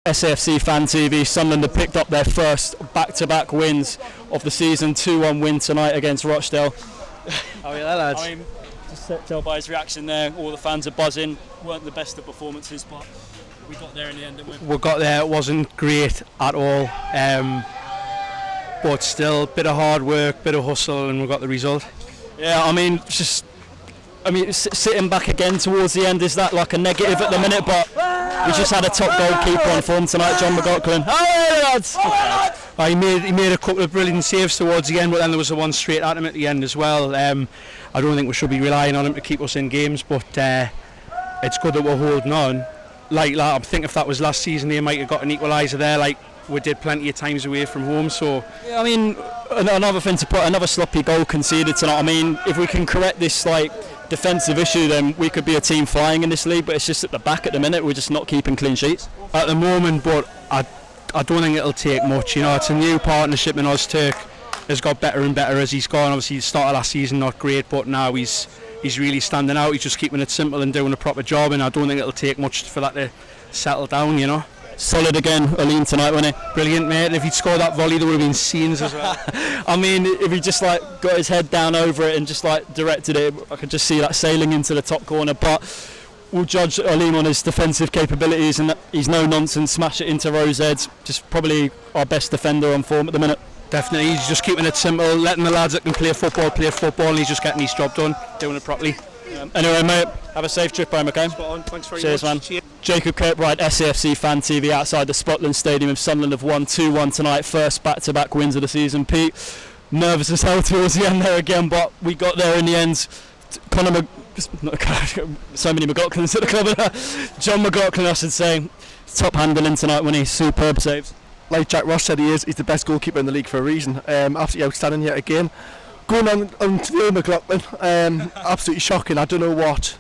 SAFC Fan TV, Sunderland have picked up their first back-to-back wins of the season. 2-1 win tonight against Rochdale. Oh yeah, lads. I mean, just tell by his reaction there, all the fans are buzzing. Weren't the best of performances, but we got there in the end, didn't we? We got there. It wasn't great at all, but still, bit of hard work, bit of hustle, and we got the result. Yeah, I mean, sitting back again towards the end, is that like a negative at the minute? But we just had a top goalkeeper on form tonight, John McLaughlin. Oh, lads! He made a couple of brilliant saves towards the end, but then there was the one straight at him at the end as well. I don't think we should be relying on him to keep us in games, but it's good that we're holding on. Like that, I think if that was last season, they might have got an equaliser there. Like we did plenty of times away from home. So yeah, I mean, another thing to put, another sloppy goal conceded tonight. I mean, if we can correct this defensive issue, then we could be a team flying in this league. But it's just at the back at the minute, we're just not keeping clean sheets at the moment. But I don't think it'll take much. You know, it's a new partnership, and Ozturk has got better and better as he's gone. Obviously, he started last season not great, but now he's really standing out. He's just keeping it simple and doing a proper job, and I don't think it'll take much for that to settle down, you know. Solid again, Aleem tonight, wasn't he? Brilliant, mate. And if he'd scored that volley, there would have been scenes as well. I mean, if he just got his head down over it and just directed it, I could just see that sailing into the top corner. But we'll judge Aleem on his defensive capabilities, and he's no nonsense. Smash it into Rose heads. Just probably our best defender on form at the minute. Definitely, he's just keeping it simple, letting the lads that can play football, and he's just getting his job done, doing it properly. Anyway, mate, have a safe trip home, okay? Spot on. Thanks very Cheers, much. Man. Cheers. Jacob Kirkbride, SAFC Fan TV, outside the Spotland Stadium of Sunderland, have won 2-1 tonight, first back-to-back wins of the season. Pete, nervous as hell towards the end there again, but we got there in the end. So many McLaughlins at the club. John McLaughlin, I should say, top handling tonight when he's superb saves. Like Jack Ross said, he's the best goalkeeper in the league for a reason. Absolutely outstanding yet again. Going on to the McLaughlin, absolutely shocking. I don't know what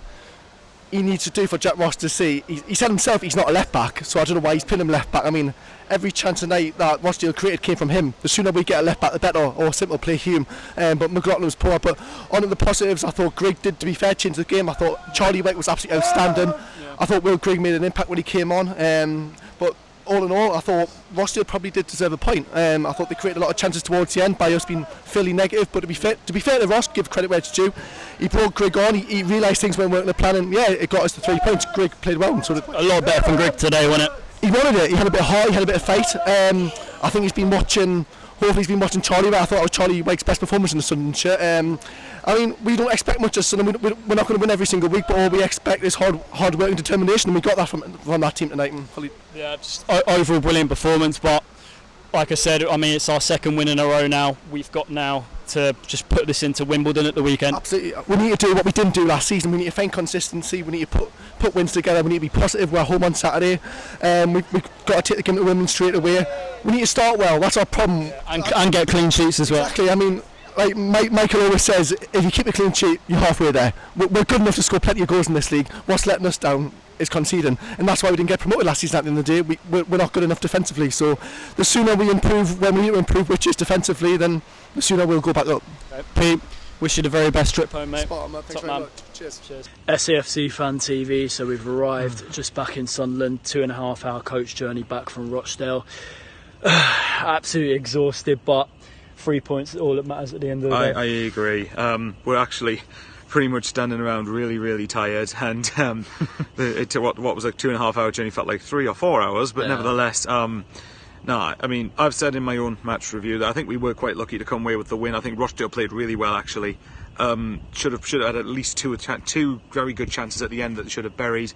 he needs to do for Jack Ross to see. He said himself he's not a left back, so I don't know why he's pinned him left back. I mean, every chance tonight that Rochdale created came from him. The sooner we get a left back, the better, or simple play Hume. But McLaughlin was poor. But on to the positives, I thought Greg did, to be fair, change the game. I thought Charlie White was absolutely outstanding. I thought Will Grigg made an impact when he came on. But all in all, I thought Rochdale probably did deserve a point. I thought they created a lot of chances towards the end by us being fairly negative, but to be fair to Ross, give credit where it's due. He brought Grigg on, he realised things weren't working the plan, and yeah, it got us the 3 points. Grigg played well. So a lot better from Grigg today, wasn't it? He wanted it, he had a bit of heart, he had a bit of fight. I think hopefully he's been watching Charlie, but I thought it was Charlie White's best performance in the Sunderland shirt. I mean, we don't expect much of Sunderland. We're not going to win every single week, but all we expect is hard work and determination, and we got that from that team tonight. Yeah, just overall brilliant performance, but like I said, I mean, it's our second win in a row now. We've got now to just put this into Wimbledon at the weekend. Absolutely. We need to do what we didn't do last season. We need to find consistency. We need to put wins together. We need to be positive. We're home on Saturday. We've got to take the game to Wimbledon straight away. We need to start well. That's our problem. And get clean sheets as well. Exactly. I mean, like Michael always says, if you keep a clean sheet, you're halfway there. We're good enough to score plenty of goals in this league. What's letting us down is conceding, and that's why we didn't get promoted last season. At the end of the day, we're not good enough defensively. So the sooner we improve when we need to improve, which is defensively, then the sooner we'll go back up. Pete, wish you the very best trip home, mate. Spot on, man. Thanks very much. Cheers. SAFC Fan TV, so we've arrived just back in Sunderland, 2.5 hour coach journey back from Rochdale. Absolutely exhausted, but 3 points all that matters at the end of the day. I agree. We're actually pretty much standing around really tired, and what was a 2.5 hour journey felt like 3 or 4 hours, but nevertheless, I mean, I've said in my own match review that I think we were quite lucky to come away with the win. I think Rochdale played really well, actually. Should have had at least two very good chances at the end that they should have buried.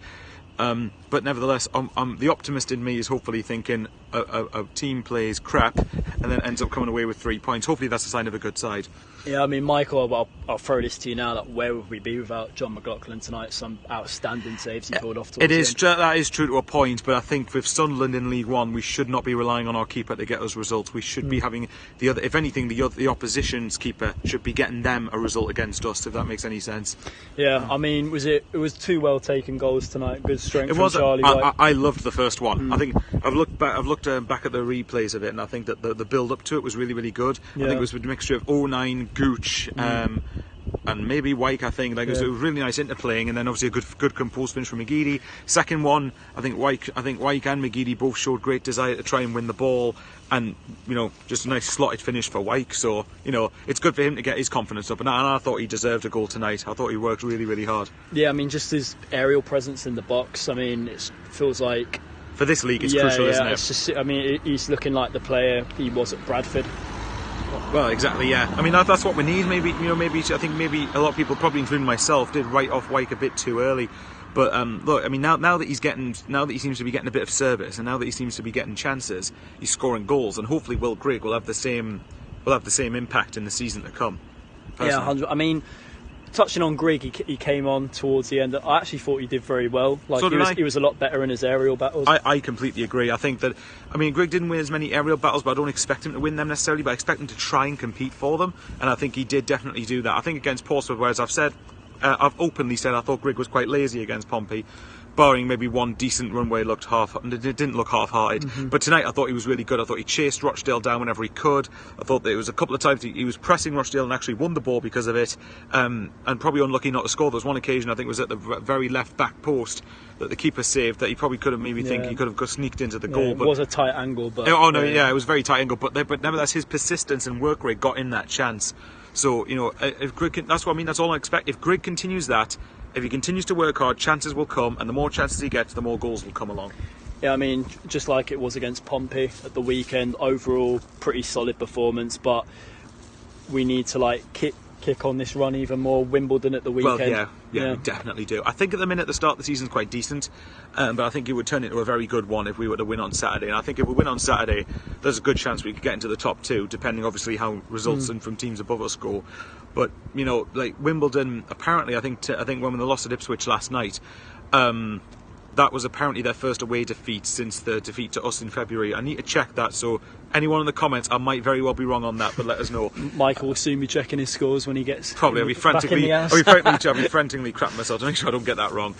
But nevertheless, the optimist in me is hopefully thinking a team plays crap and then ends up coming away with 3 points. Hopefully that's a sign of a good side. Yeah, I mean, Michael, I'll throw this to you now. Like, where would we be without John McLaughlin tonight? Some outstanding saves he pulled off. That is true to a point, but I think with Sunderland in League One, we should not be relying on our keeper to get us results. We should be having if anything, the opposition's keeper should be getting them a result against us, if that makes any sense. Yeah, I mean, it was 2 well taken goals tonight. Good strength from Charlie White. I loved the first one. I think I've looked back at the replays of it, and I think that the build up to it was really good. I think it was a mixture of 09, Gooch, and maybe Wyke. I think it was a really nice interplaying, and then obviously a good composed finish from McGeady. Second one, I think Wyke and McGeady both showed great desire to try and win the ball, and just a nice slotted finish for Wyke. So it's good for him to get his confidence up, and I thought he deserved a goal tonight. I thought he worked really, really hard. Yeah, I mean, just his aerial presence in the box. I mean, it feels like for this league it's crucial, isn't it? It's just, I mean, he's looking like the player he was at Bradford. Well, exactly, yeah. I mean, that's what we need. Maybe I think maybe a lot of people, probably including myself, did write off Wyke a bit too early. But look, I mean, now that he seems to be getting a bit of service, and now that he seems to be getting chances, he's scoring goals, and hopefully Will Grigg will have the same impact in the season to come. Personally. Yeah, 100. I mean, touching on Grigg, he came on towards the end. I actually thought he did very well. Like, he was a lot better in his aerial battles. I completely agree. I think that, I mean, Grigg didn't win as many aerial battles, but I don't expect him to win them necessarily, but I expect him to try and compete for them, and I think he did definitely do that. I think against Portsmouth, whereas I've openly said I thought Grigg was quite lazy against Pompey, barring maybe one decent run where it didn't look half-hearted. Mm-hmm. But tonight I thought he was really good. I thought he chased Rochdale down whenever he could. I thought there was a couple of times he was pressing Rochdale and actually won the ball because of it, and probably unlucky not to score. There was one occasion, I think it was at the very left back post, that the keeper saved, that he probably could have think he could have sneaked into the goal. But it was a tight angle. But it was a very tight angle. But nevertheless, his persistence and work rate got in that chance. So, if Grigg that's what I mean, that's all I expect. If Grigg continues that, if he continues to work hard, chances will come, and the more chances he gets, the more goals will come along. Yeah, I mean, just like it was against Pompey at the weekend, overall pretty solid performance, but we need to kick on this run even more. Wimbledon at the weekend. Well, yeah, we definitely do. I think at the minute the start of the season is quite decent, but I think it would turn into a very good one if we were to win on Saturday. And I think if we win on Saturday, there's a good chance we could get into the top two, depending obviously how results and from teams above us go. But like Wimbledon, apparently, I think when they lost at Ipswich last night, that was apparently their first away defeat since the defeat to us in February. I need to check that, so anyone in the comments, I might very well be wrong on that, but let us know. Michael will soon be checking his scores when he gets probably. I'll be frantically crapping myself to make sure I don't get that wrong.